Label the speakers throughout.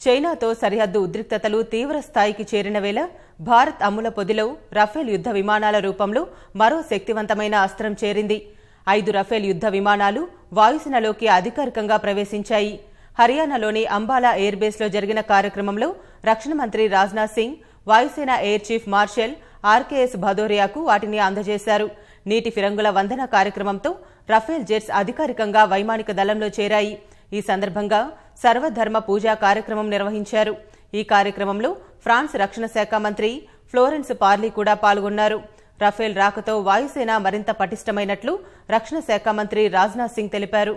Speaker 1: చైనాతో సరిహద్దు ఉద్రిక్తతలు తీవ్ర స్థాయికి చేరిన వేళ భారత్ అమ్ముల పొదిలో రఫేల్ యుద్ధ విమానాల రూపంలో మరో శక్తివంతమైన అస్త్రం చేరింది. 5 రఫేల్ యుద్ధ విమానాలు వాయుసేనలోకి అధికారికంగా ప్రవేశించాయి. హర్యానాలోని అంబాలా ఎయిర్ బేస్లో జరిగిన కార్యక్రమంలో రక్షణ మంత్రి రాజ్నాథ్ సింగ్, వాయుసేన ఎయిర్ చీఫ్ మార్షల్ ఆర్కేఎస్ భదౌరియాకు వాటిని అందజేశారు. నీటి ఫిరంగుల వందన కార్యక్రమంతో రఫేల్ జెట్స్ అధికారికంగా వైమానిక దళంలో చేరాయి. ఈ సందర్భంగా సర్వధర్మ పూజా కార్యక్రమం నిర్వహించారు. ఈ కార్యక్రమంలో ఫ్రాన్స్ రక్షణ శాఖ మంత్రి ఫ్లోరెన్స్ పార్లీ కూడా పాల్గొన్నారు. రఫేల్ రాకతో వాయుసేన మరింత పటిష్టమైనట్లు రక్షణ శాఖ మంత్రి రాజ్నాథ్ సింగ్ తెలిపారు.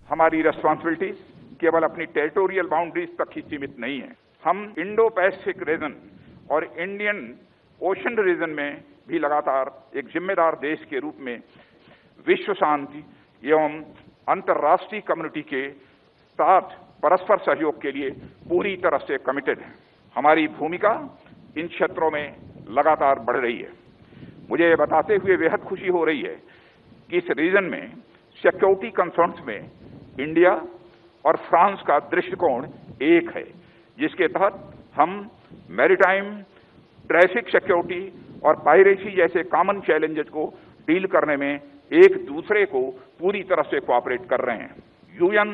Speaker 2: हमारी रिस्पांसिबिलिटीज केवल अपनी टेरिटोरियल बाउंड्रीज तक ही सीमित नहीं है. हम इंडो पैसिफिक रीजन और इंडियन ओशन रीजन में भी लगातार एक जिम्मेदार देश के रूप में विश्व शांति एवं अंतर्राष्ट्रीय कम्युनिटी के साथ परस्पर सहयोग के लिए पूरी तरह से कमिटेड है. हमारी भूमिका इन क्षेत्रों में लगातार बढ़ रही है. मुझे ये बताते हुए बेहद खुशी हो रही है कि इस रीजन में सिक्योरिटी कंसर्न्स में इंडिया और फ्रांस का दृष्टिकोण एक है, जिसके तहत हम मैरीटाइम, ट्रैफिक सिक्योरिटी और पायरेसी जैसे कॉमन चैलेंजेस को डील करने में एक दूसरे को पूरी तरह से कोऑपरेट कर रहे हैं. यूएन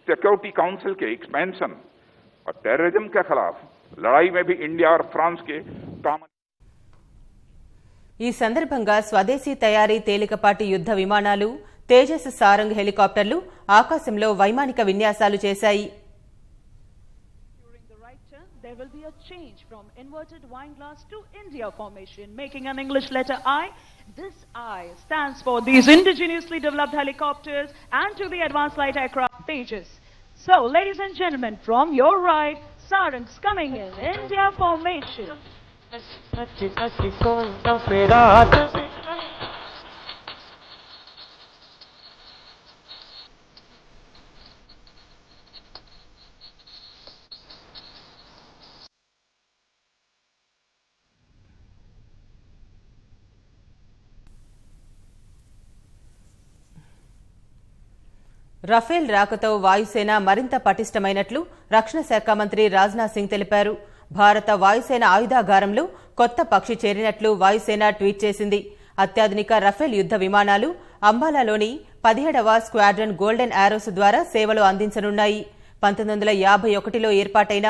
Speaker 2: सिक्योरिटी काउंसिल के एक्सपेंशन और टेररिज्म के खिलाफ लड़ाई में भी इंडिया और फ्रांस के कॉमन.
Speaker 1: ఈ సందర్భంగా స్వదేశీ తయారీ తేలికపాటి యుద్ధ విమానాలు తేజస్ సారంగ్ హెలికాప్టర్లు ఆకాశంలో వైమానిక విన్యాసాలు చేశాయి.
Speaker 3: There will be a change from inverted wine glass to India formation, making an English letter I. This I stands for these indigenously developed helicopters and to the advanced light aircraft Tejas. So, ladies and gentlemen, from your right, Sarangs coming in India formation.
Speaker 1: Rafale రాకతో వాయుసేన మరింత పటిష్టమైనట్లు రక్షణ శాఖ మంత్రి రాజ్నాథ్ సింగ్ తెలిపారు. భారత వాయుసేన ఆయుధాగారంలో కొత్త పక్షి చేరినట్లు వాయుసేన ట్వీట్ చేసింది. అత్యాధునిక రఫేల్ యుద్ధ విమానాలు అంబాలాలోని 17వ స్క్వాడ్రన్ గోల్డెన్ ఆరోస్ ద్వారా సేవలు అందించనున్నాయి. 1951లో ఏర్పాటైన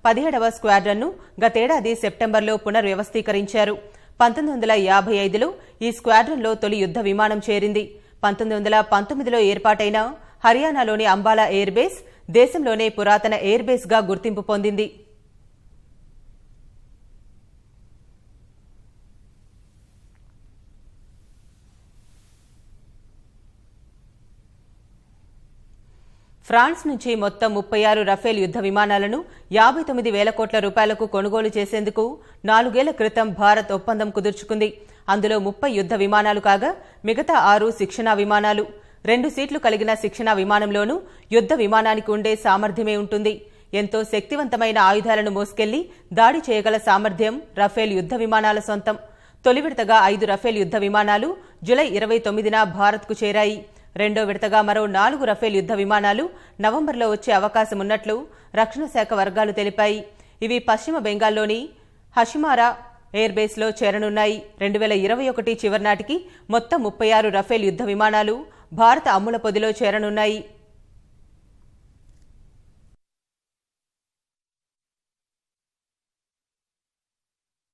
Speaker 1: 17వ స్క్వాడ్రన్ను గతేడాది సెప్టెంబర్లో పునర్వ్యవస్థీకరించారు. 1955లో ఈ స్క్వాడ్రన్లో తొలి యుద్ధ విమానం చేరింది. 1919లో ఏర్పాటైన హర్యానాలోని అంబాలా ఎయిర్ బేస్ దేశంలోనే పురాతన ఎయిర్ బేస్ గా గుర్తింపు పొందింది. ఫ్రాన్స్ నుంచి మొత్తం 36 రఫేల్ యుద్ధ విమానాలను 59,000 కోట్ల రూపాయలకు కొనుగోలు చేసేందుకు 4 ఏళ్ల క్రితం భారత్ ఒప్పందం కుదుర్చుకుంది. అందులో 30 యుద్ధ విమానాలు కాగా మిగతా 6 శిక్షణా విమానాలు. 2 సీట్లు కలిగిన శిక్షణా విమానంలోనూ యుద్ధ విమానానికి ఉండే సామర్థ్యమే ఉంటుంది. ఎంతో శక్తివంతమైన ఆయుధాలను మోసుకెళ్లి దాడి చేయగల సామర్థ్యం రఫేల్ యుద్ధ విమానాల సొంతం. తొలి విడతగా 5 రఫేల్ యుద్ధ విమానాలు జులై 29న భారత్కు చేరాయి. రెండో విడతగా మరో 4 రఫేల్ యుద్ధ విమానాలు నవంబర్లో వచ్చే అవకాశం ఉన్నట్లు రక్షణ శాఖ వర్గాలు తెలిపాయి. ఇవి పశ్చిమ బెంగాల్లోని హషిమారా ఎయిర్ బేస్లో చేరనున్నాయి. 2021 చివరి నాటికి మొత్తం 36 రఫేల్ యుద్ధ విమానాలు భారత అమ్ముల పొదిలో చేరనున్నాయి.